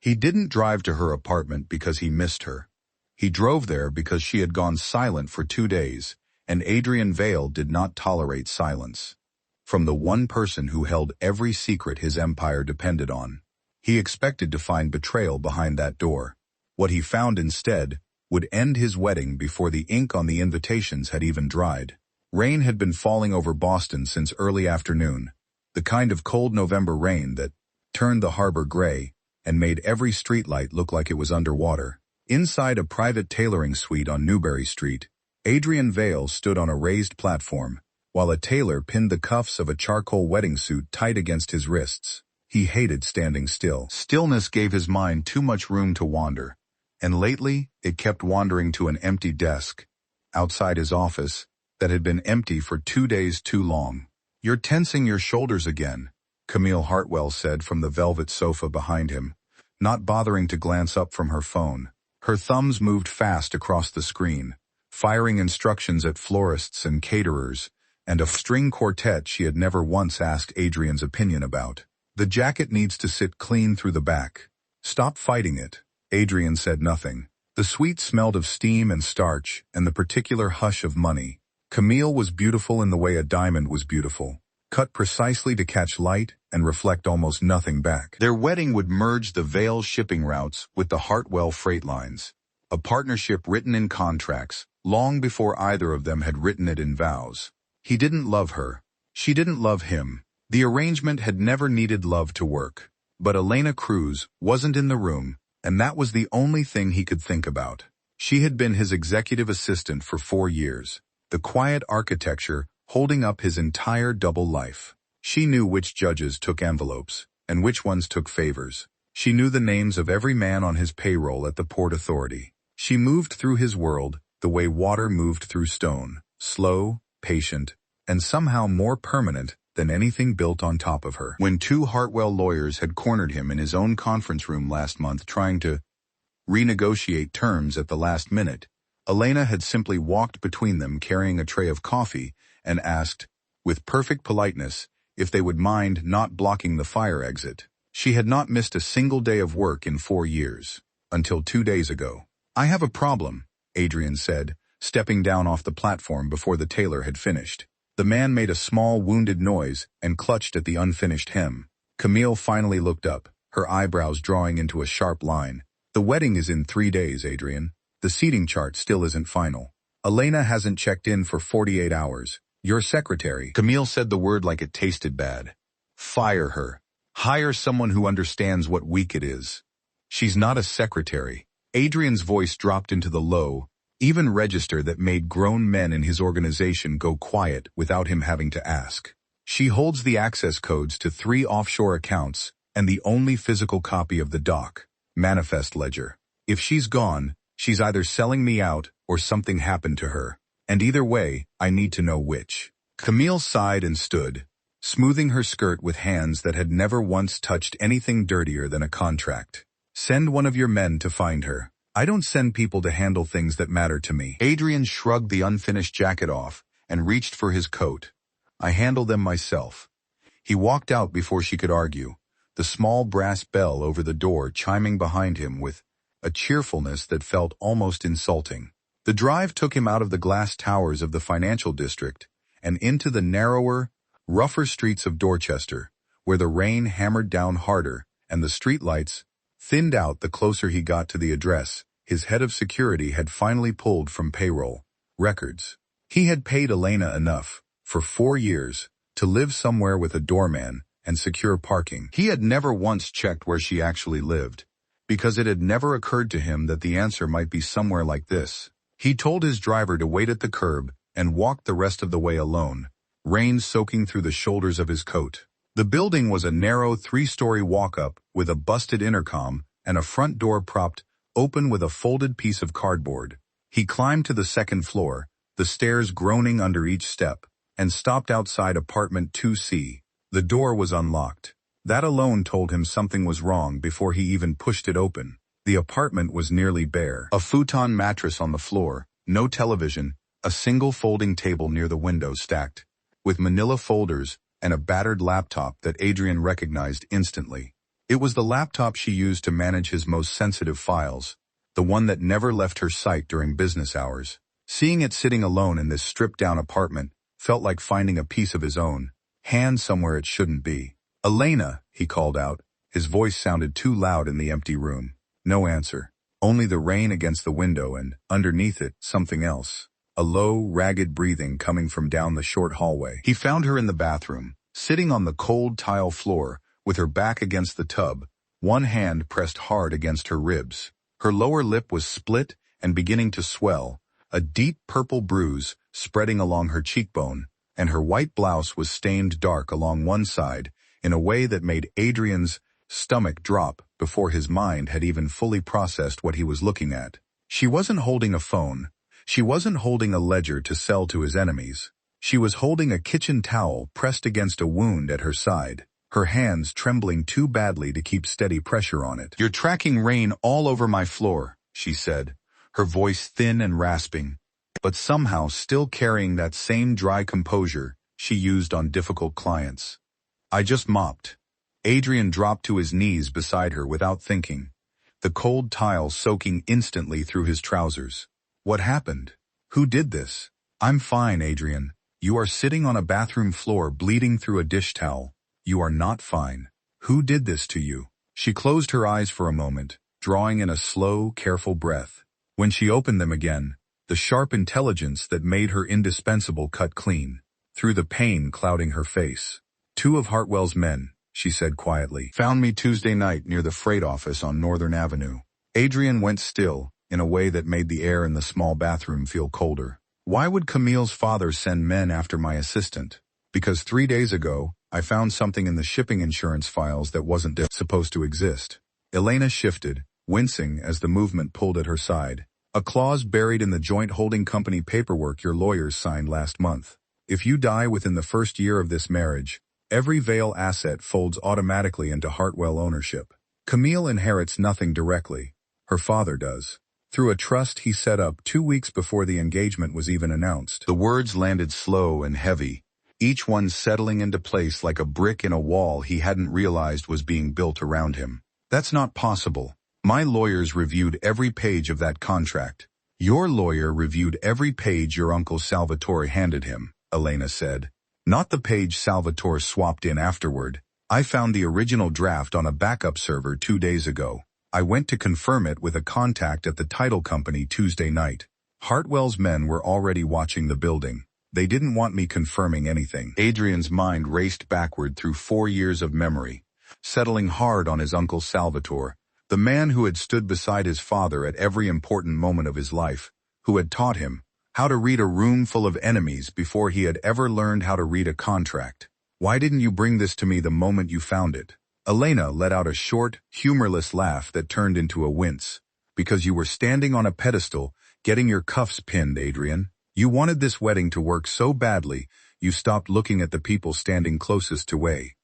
He didn't drive to her apartment because he missed her. He drove there because she had gone silent for 2 days, and Adrian Vale did not tolerate silence. From the one person who held every secret his empire depended on, he expected to find betrayal behind that door. What he found instead would end his wedding before the ink on the invitations had even dried. Rain had been falling over Boston since early afternoon, the kind of cold November rain that turned the harbor gray and made every streetlight look like it was underwater. Inside a private tailoring suite on Newbury Street, Adrian Vale stood on a raised platform, while a tailor pinned the cuffs of a charcoal wedding suit tight against his wrists. He hated standing still. Stillness gave his mind too much room to wander, and lately it kept wandering to an empty desk outside his office that had been empty for 2 days too long. "You're tensing your shoulders again," Camille Hartwell said from the velvet sofa behind him, not bothering to glance up from her phone. Her thumbs moved fast across the screen, firing instructions at florists and caterers, and a string quartet she had never once asked Adrian's opinion about. "The jacket needs to sit clean through the back. Stop fighting it." Adrian said nothing. The suite smelled of steam and starch and the particular hush of money. Camille was beautiful in the way a diamond was beautiful, cut precisely to catch light and reflect almost nothing back. Their wedding would merge the Vale shipping routes with the Hartwell freight lines, a partnership written in contracts long before either of them had written it in vows. He didn't love her. She didn't love him. The arrangement had never needed love to work. But Elena Cruz wasn't in the room, and that was the only thing he could think about. She had been his executive assistant for 4 years, the quiet architecture holding up his entire double life. She knew which judges took envelopes and which ones took favors. She knew the names of every man on his payroll at the Port Authority. She moved through his world the way water moved through stone, slow, patient, and somehow more permanent than anything built on top of her. When 2 Hartwell lawyers had cornered him in his own conference room last month trying to renegotiate terms at the last minute, Elena had simply walked between them carrying a tray of coffee and asked, with perfect politeness, if they would mind not blocking the fire exit. She had not missed a single day of work in 4 years, until 2 days ago. "I have a problem," Adrian said, stepping down off the platform before the tailor had finished. The man made a small wounded noise and clutched at the unfinished hem. Camille finally looked up, her eyebrows drawing into a sharp line. "The wedding is in 3 days, Adrian. The seating chart still isn't final. Elena hasn't checked in for 48 hours. Your secretary—" Camille said the word like it tasted bad. "Fire her. Hire someone who understands what week it is. She's not a secretary." Adrian's voice dropped into the low, even register that made grown men in his organization go quiet without him having to ask. "She holds the access codes to 3 offshore accounts and the only physical copy of the doc, manifest ledger. If she's gone, she's either selling me out or something happened to her. And either way, I need to know which." Camille sighed and stood, smoothing her skirt with hands that had never once touched anything dirtier than a contract. "Send one of your men to find her. I don't send people to handle things that matter to me." Adrian shrugged the unfinished jacket off and reached for his coat. "I handle them myself." He walked out before she could argue, the small brass bell over the door chiming behind him with a cheerfulness that felt almost insulting. The drive took him out of the glass towers of the financial district and into the narrower, rougher streets of Dorchester, where the rain hammered down harder and the streetlights thinned out the closer he got to the address his head of security had finally pulled from payroll records. He had paid Elena enough, for 4 years, to live somewhere with a doorman and secure parking. He had never once checked where she actually lived, because it had never occurred to him that the answer might be somewhere like this. He told his driver to wait at the curb and walked the rest of the way alone, rain soaking through the shoulders of his coat. The building was a narrow 3-story walk-up with a busted intercom and a front door propped open with a folded piece of cardboard. He climbed to the 2nd floor, the stairs groaning under each step, and stopped outside apartment 2C. The door was unlocked. That alone told him something was wrong before he even pushed it open. The apartment was nearly bare. A futon mattress on the floor, no television, a single folding table near the window stacked with manila folders and a battered laptop that Adrian recognized instantly. It was the laptop she used to manage his most sensitive files, the one that never left her sight during business hours. Seeing it sitting alone in this stripped-down apartment felt like finding a piece of his own, hand somewhere it shouldn't be. "Elena," he called out. His voice sounded too loud in the empty room. No answer. Only the rain against the window and, underneath it, something else. A low, ragged breathing coming from down the short hallway. He found her in the bathroom, sitting on the cold tile floor, with her back against the tub, one hand pressed hard against her ribs. Her lower lip was split and beginning to swell, a deep purple bruise spreading along her cheekbone, and her white blouse was stained dark along one side in a way that made Adrian's stomach drop before his mind had even fully processed what he was looking at. She wasn't holding a phone. She wasn't holding a ledger to sell to his enemies. She was holding a kitchen towel pressed against a wound at her side, her hands trembling too badly to keep steady pressure on it. "You're tracking rain all over my floor," she said, her voice thin and rasping, but somehow still carrying that same dry composure she used on difficult clients. "I just mopped." Adrian dropped to his knees beside her without thinking, the cold tile soaking instantly through his trousers. "What happened? Who did this?" "I'm fine, Adrian. You are sitting on a bathroom floor bleeding through a dish towel. You are not fine. Who did this to you?" She closed her eyes for a moment, drawing in a slow, careful breath. When she opened them again, the sharp intelligence that made her indispensable cut clean, through the pain clouding her face. "Two of Hartwell's men," she said quietly, "found me Tuesday night near the freight office on Northern Avenue." Adrian went still, in a way that made the air in the small bathroom feel colder. "Why would Camille's father send men after my assistant?" "Because 3 days ago, I found something in the shipping insurance files that wasn't supposed to exist." Elena shifted, wincing as the movement pulled at her side. "A clause buried in the joint holding company paperwork your lawyers signed last month. If you die within the first year of this marriage, every Vale asset folds automatically into Hartwell ownership. Camille inherits nothing directly. Her father does. Through a trust he set up 2 weeks before the engagement was even announced." The words landed slow and heavy, each one settling into place like a brick in a wall he hadn't realized was being built around him. "That's not possible. My lawyers reviewed every page of that contract." "Your lawyer reviewed every page your uncle Salvatore handed him," Elena said. "Not the page Salvatore swapped in afterward. I found the original draft on a backup server 2 days ago. I went to confirm it with a contact at the title company Tuesday night. Hartwell's men were already watching the building. They didn't want me confirming anything." Adrian's mind raced backward through 4 years of memory, settling hard on his uncle Salvatore, the man who had stood beside his father at every important moment of his life, who had taught him how to read a room full of enemies before he had ever learned how to read a contract. "Why didn't you bring this to me the moment you found it?" Elena let out a short, humorless laugh that turned into a wince. "Because you were standing on a pedestal, getting your cuffs pinned, Adrian. You wanted this wedding to work so badly, you stopped looking at the people standing closest to way.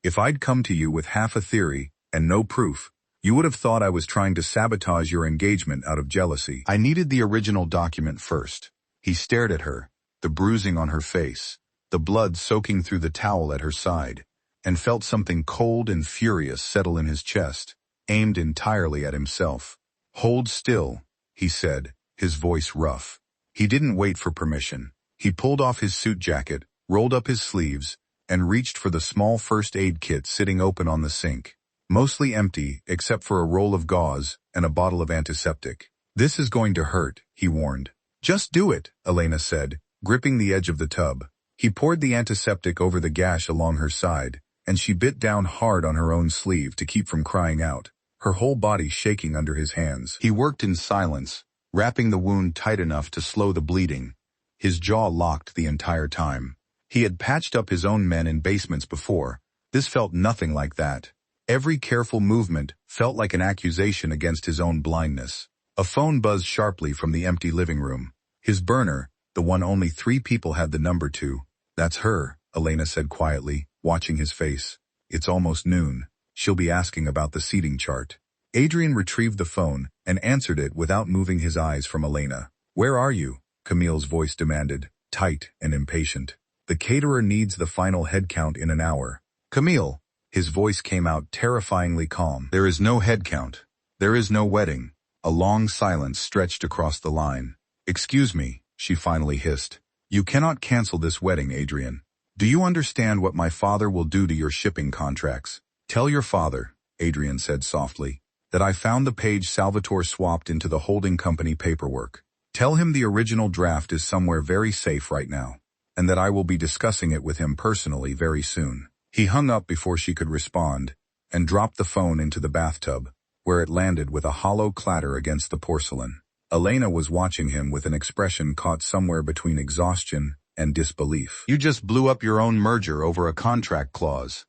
If I'd come to you with half a theory, and no proof, you would have thought I was trying to sabotage your engagement out of jealousy. I needed the original document first." He stared at her, the bruising on her face, the blood soaking through the towel at her side, and felt something cold and furious settle in his chest, aimed entirely at himself. "Hold still," he said, his voice rough. He didn't wait for permission. He pulled off his suit jacket, rolled up his sleeves, and reached for the small first aid kit sitting open on the sink, mostly empty except for a roll of gauze and a bottle of antiseptic. "This is going to hurt," he warned. "Just do it," Elena said, gripping the edge of the tub. He poured the antiseptic over the gash along her side, and she bit down hard on her own sleeve to keep from crying out, her whole body shaking under his hands. He worked in silence, wrapping the wound tight enough to slow the bleeding, his jaw locked the entire time. He had patched up his own men in basements before. This felt nothing like that. Every careful movement felt like an accusation against his own blindness. A phone buzzed sharply from the empty living room. His burner, the one only 3 people had the number to. "That's her," Elena said quietly, watching his face. "It's almost noon. She'll be asking about the seating chart." Adrian retrieved the phone and answered it without moving his eyes from Elena. "Where are you?" Camille's voice demanded, tight and impatient. "The caterer needs the final head count in an hour." "Camille, His voice came out terrifyingly calm. There is no head count. There is no wedding. A long silence stretched across the line. Excuse me, she finally hissed. You cannot cancel this wedding, Adrian. Do you understand what my father will do to your shipping contracts? Tell your father, Adrian said softly, that I found the page Salvatore swapped into the holding company paperwork. Tell him the original draft is somewhere very safe right now, and that I will be discussing it with him personally very soon. He hung up before she could respond, and dropped the phone into the bathtub, where it landed with a hollow clatter against the porcelain. Elena was watching him with an expression caught somewhere between exhaustion and disbelief. You just blew up your own merger over a contract clause.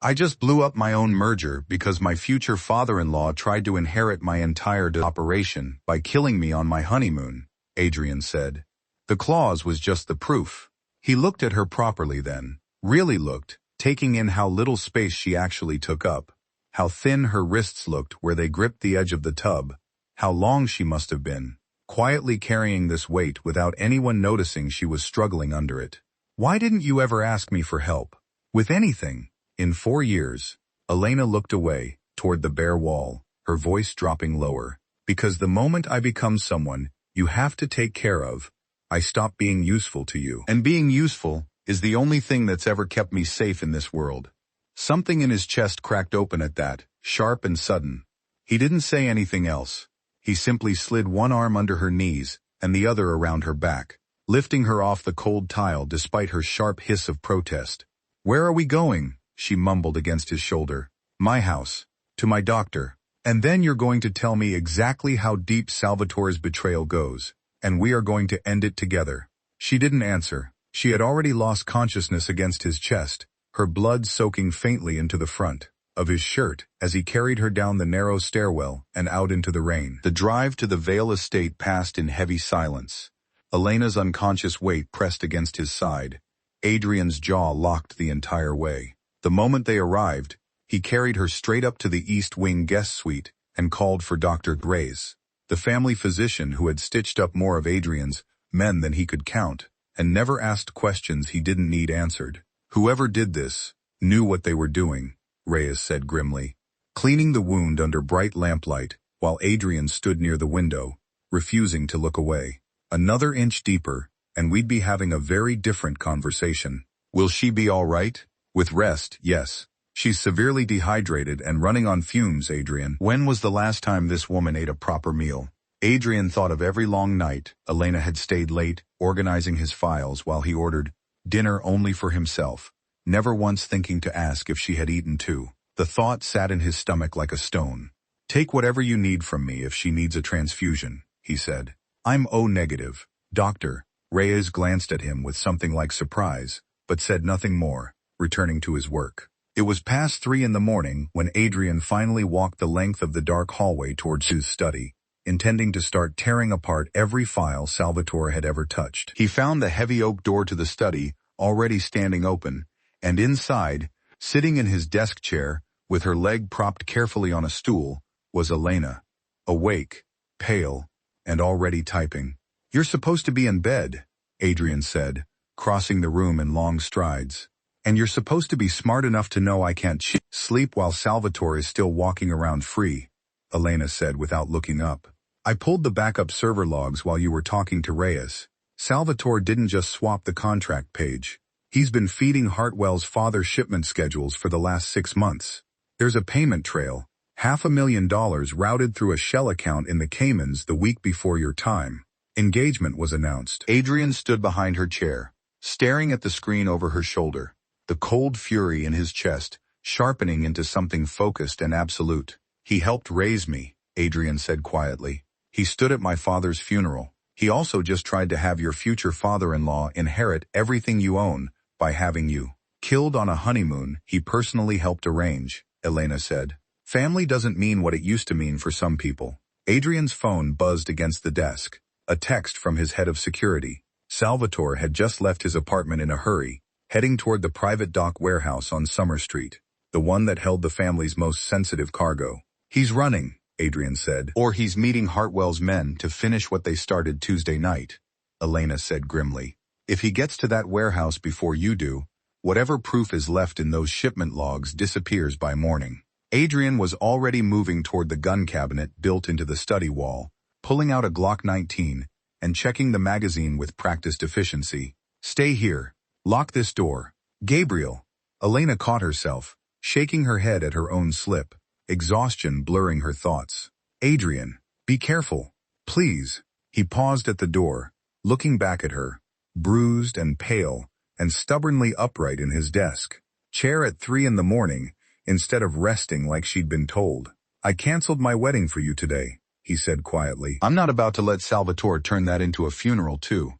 I just blew up my own merger because my future father-in-law tried to inherit my entire operation by killing me on my honeymoon, Adrian said. The clause was just the proof. He looked at her properly then, really looked, taking in how little space she actually took up, how thin her wrists looked where they gripped the edge of the tub, how long she must have been, quietly carrying this weight without anyone noticing she was struggling under it. Why didn't you ever ask me for help? With anything? In 4 years. Elena looked away, toward the bare wall, her voice dropping lower. Because the moment I become someone you have to take care of, I stop being useful to you. And being useful is the only thing that's ever kept me safe in this world. Something in his chest cracked open at that, sharp and sudden. He didn't say anything else. He simply slid one arm under her knees and the other around her back, lifting her off the cold tile despite her sharp hiss of protest. Where are we going? She mumbled against his shoulder. My house. To my doctor. And then you're going to tell me exactly how deep Salvatore's betrayal goes, and we are going to end it together. She didn't answer. She had already lost consciousness against his chest, her blood soaking faintly into the front of his shirt as he carried her down the narrow stairwell and out into the rain. The drive to the Vale estate passed in heavy silence. Elena's unconscious weight pressed against his side. Adrian's jaw locked the entire way. The moment they arrived, he carried her straight up to the East Wing guest suite and called for Dr. Reyes, the family physician who had stitched up more of Adrian's men than he could count, and never asked questions he didn't need answered. Whoever did this knew what they were doing, Reyes said grimly, cleaning the wound under bright lamplight while Adrian stood near the window, refusing to look away. Another inch deeper, and we'd be having a very different conversation. Will she be all right? With rest, yes. She's severely dehydrated and running on fumes, Adrian. When was the last time this woman ate a proper meal? Adrian thought of every long night Elena had stayed late, organizing his files while he ordered dinner only for himself, never once thinking to ask if she had eaten too. The thought sat in his stomach like a stone. Take whatever you need from me if she needs a transfusion, he said. I'm O negative. Doctor. Reyes glanced at him with something like surprise, but said nothing more, returning to his work. It was past 3 in the morning when Adrian finally walked the length of the dark hallway towards his study, intending to start tearing apart every file Salvatore had ever touched. He found the heavy oak door to the study already standing open, and inside, sitting in his desk chair, with her leg propped carefully on a stool, was Elena, awake, pale, and already typing. You're supposed to be in bed, Adrian said, crossing the room in long strides. And you're supposed to be smart enough to know I can't sleep while Salvatore is still walking around free, Elena said without looking up. I pulled the backup server logs while you were talking to Reyes. Salvatore didn't just swap the contract page. He's been feeding Hartwell's father shipment schedules for the last 6 months. There's a payment trail, $500,000 routed through a shell account in the Caymans the week before your time. Engagement was announced. Adrian stood behind her chair, staring at the screen over her shoulder, the cold fury in his chest sharpening into something focused and absolute. He helped raise me, Adrian said quietly. He stood at my father's funeral. He also just tried to have your future father-in-law inherit everything you own by having you killed on a honeymoon he personally helped arrange, Elena said. Family doesn't mean what it used to mean for some people. Adrian's phone buzzed against the desk. A text from his head of security. Salvatore had just left his apartment in a hurry, heading toward the private dock warehouse on Summer Street, the one that held the family's most sensitive cargo. He's running, Adrian said. Or he's meeting Hartwell's men to finish what they started Tuesday night, Elena said grimly. If he gets to that warehouse before you do, Whatever proof is left in those shipment logs disappears by morning. Adrian was already moving toward the gun cabinet built into the study wall, pulling out a Glock 19 and checking the magazine with practiced efficiency. "Stay here. Lock this door." "Gabriel." Elena caught herself, shaking her head at her own slip, exhaustion blurring her thoughts. "Adrian, be careful. Please." He paused at the door, looking back at her, bruised and pale, and stubbornly upright in his desk chair at 3 in the morning, instead of resting like she'd been told. "I canceled my wedding for you today," he said quietly. "I'm not about to let Salvatore turn that into a funeral, too."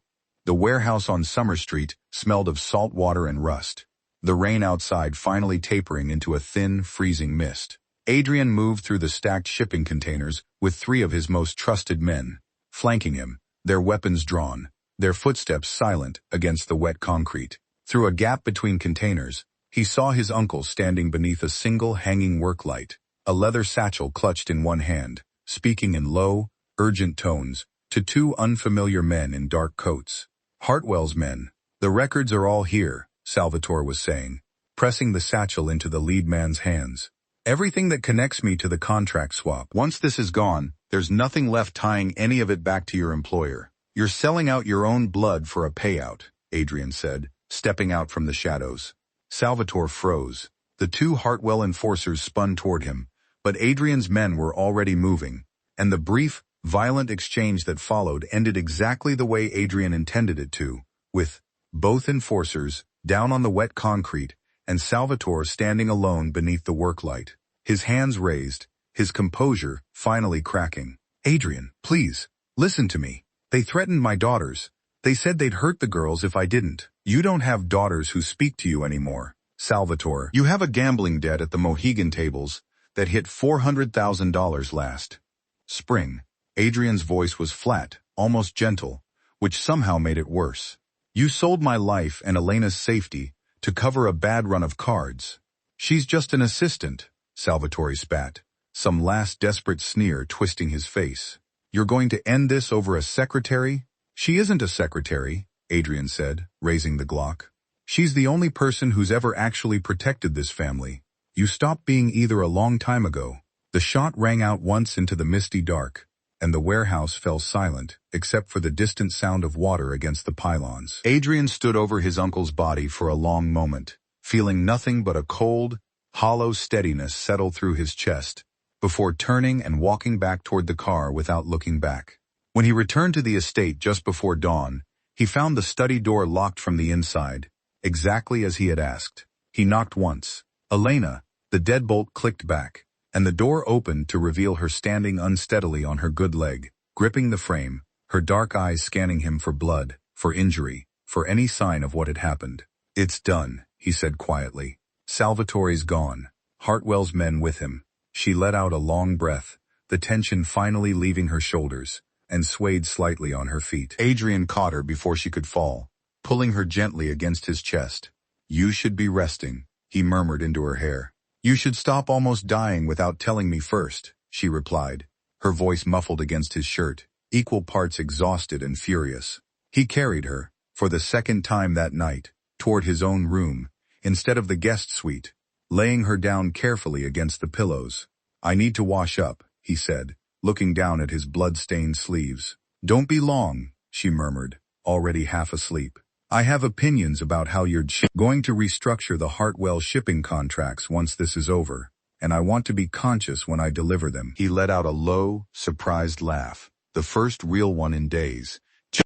The warehouse on Summer Street smelled of salt water and rust, the rain outside finally tapering into a thin, freezing mist. Adrian moved through the stacked shipping containers with 3 of his most trusted men, flanking him, their weapons drawn, their footsteps silent against the wet concrete. Through a gap between containers, he saw his uncle standing beneath a single hanging work light, a leather satchel clutched in one hand, speaking in low, urgent tones to 2 unfamiliar men in dark coats. "Hartwell's men. The records are all here," Salvatore was saying, pressing the satchel into the lead man's hands. "Everything that connects me to the contract swap. Once this is gone, there's nothing left tying any of it back to your employer. You're selling out your own blood for a payout," Adrian said, stepping out from the shadows. Salvatore froze. The 2 Hartwell enforcers spun toward him, but Adrian's men were already moving, and the brief, violent exchange that followed ended exactly the way Adrian intended it to, with both enforcers down on the wet concrete and Salvatore standing alone beneath the work light, his hands raised, his composure finally cracking. "Adrian, please, listen to me. They threatened my daughters. They said they'd hurt the girls if I didn't." "You don't have daughters who speak to you anymore, Salvatore. You have a gambling debt at the Mohegan tables that hit $400,000 last spring." Adrian's voice was flat, almost gentle, which somehow made it worse. "You sold my life and Elena's safety to cover a bad run of cards." "She's just an assistant," Salvatore spat, some last desperate sneer twisting his face. "You're going to end this over a secretary?" "She isn't a secretary," Adrian said, raising the Glock. "She's the only person who's ever actually protected this family. You stopped being either a long time ago." The shot rang out once into the misty dark, and the warehouse fell silent, except for the distant sound of water against the pylons. Adrian stood over his uncle's body for a long moment, feeling nothing but a cold, hollow steadiness settle through his chest, before turning and walking back toward the car without looking back. When he returned to the estate just before dawn, he found the study door locked from the inside, exactly as he had asked. He knocked once. "Elena," the deadbolt clicked back, and the door opened to reveal her standing unsteadily on her good leg, gripping the frame, her dark eyes scanning him for blood, for injury, for any sign of what had happened. "It's done," he said quietly. "Salvatore's gone. Hartwell's men with him." She let out a long breath, the tension finally leaving her shoulders, and swayed slightly on her feet. Adrian caught her before she could fall, pulling her gently against his chest. "You should be resting," he murmured into her hair. "You should stop almost dying without telling me first," she replied, her voice muffled against his shirt, equal parts exhausted and furious. He carried her, for the second time that night, toward his own room, instead of the guest suite, laying her down carefully against the pillows. "I need to wash up," he said, looking down at his blood-stained sleeves. "Don't be long," she murmured, already half asleep. "I have opinions about how you're going to restructure the Hartwell shipping contracts once this is over, and I want to be conscious when I deliver them." He let out a low, surprised laugh, the first real one in days,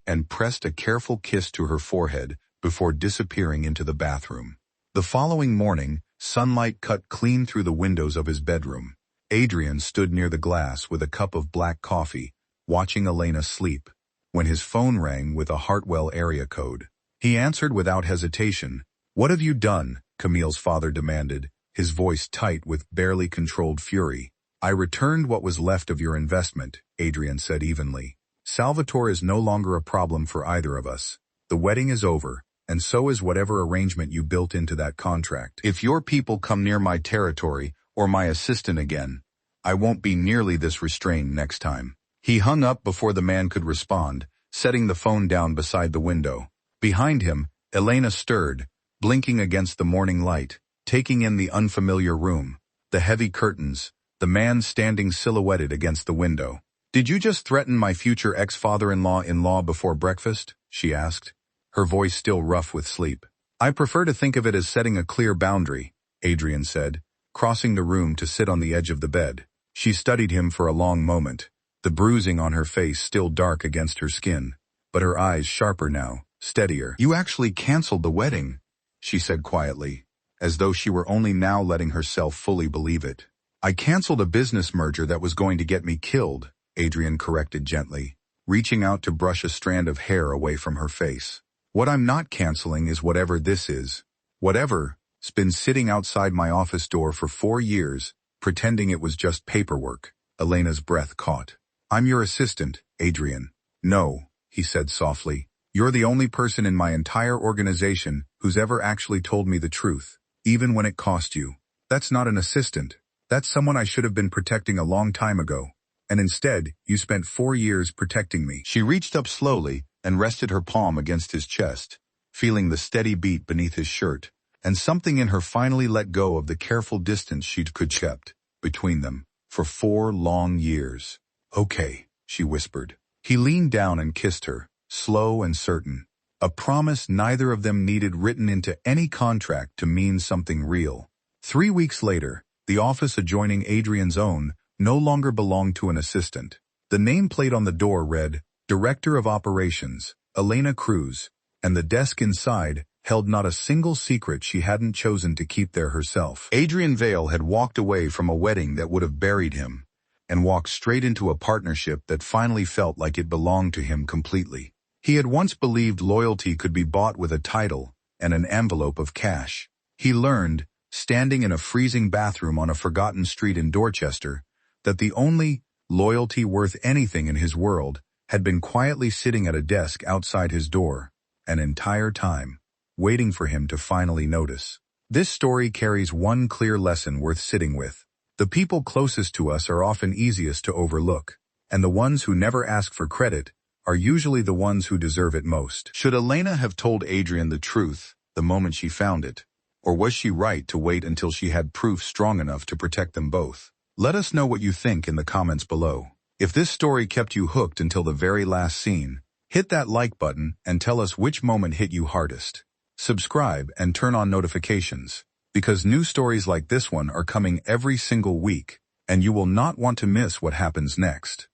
and pressed a careful kiss to her forehead before disappearing into the bathroom. The following morning, sunlight cut clean through the windows of his bedroom. Adrian stood near the glass with a cup of black coffee, watching Elena sleep, when his phone rang with a Hartwell area code. He answered without hesitation. "What have you done?" Camille's father demanded, his voice tight with barely controlled fury. "I returned what was left of your investment," Adrian said evenly. "Salvatore is no longer a problem for either of us. The wedding is over, and so is whatever arrangement you built into that contract. If your people come near my territory or my assistant again, I won't be nearly this restrained next time." He hung up before the man could respond, setting the phone down beside the window. Behind him, Elena stirred, blinking against the morning light, taking in the unfamiliar room, the heavy curtains, the man standing silhouetted against the window. "Did you just threaten my future ex-father-in-law before breakfast?" she asked, her voice still rough with sleep. "I prefer to think of it as setting a clear boundary," Adrian said, crossing the room to sit on the edge of the bed. She studied him for a long moment, the bruising on her face still dark against her skin, but her eyes sharper now, steadier. "You actually canceled the wedding," she said quietly, as though she were only now letting herself fully believe it. "I canceled a business merger that was going to get me killed," Adrian corrected gently, reaching out to brush a strand of hair away from her face. "What I'm not canceling is whatever this is. Whatever's been sitting outside my office door for 4 years, pretending it was just paperwork." Elena's breath caught. "I'm your assistant, Adrian." "No," he said softly. "You're the only person in my entire organization who's ever actually told me the truth, even when it cost you. That's not an assistant. That's someone I should have been protecting a long time ago. And instead, you spent 4 years protecting me." She reached up slowly and rested her palm against his chest, feeling the steady beat beneath his shirt, and something in her finally let go of the careful distance she'd kept between them for 4 long years. "Okay," she whispered. He leaned down and kissed her, slow and certain, a promise neither of them needed written into any contract to mean something real. 3 weeks later, the office adjoining Adrian's own no longer belonged to an assistant. The nameplate on the door read, "Director of Operations, Elena Cruz," and the desk inside held not a single secret she hadn't chosen to keep there herself. Adrian Vale had walked away from a wedding that would have buried him, and walked straight into a partnership that finally felt like it belonged to him completely. He had once believed loyalty could be bought with a title and an envelope of cash. He learned, standing in a freezing bathroom on a forgotten street in Dorchester, that the only loyalty worth anything in his world had been quietly sitting at a desk outside his door, an entire time, waiting for him to finally notice. This story carries one clear lesson worth sitting with. The people closest to us are often easiest to overlook, and the ones who never ask for credit are usually the ones who deserve it most. Should Elena have told Adrian the truth the moment she found it, or was she right to wait until she had proof strong enough to protect them both? Let us know what you think in the comments below. If this story kept you hooked until the very last scene, hit that like button and tell us which moment hit you hardest. Subscribe and turn on notifications, because new stories like this one are coming every single week, and you will not want to miss what happens next.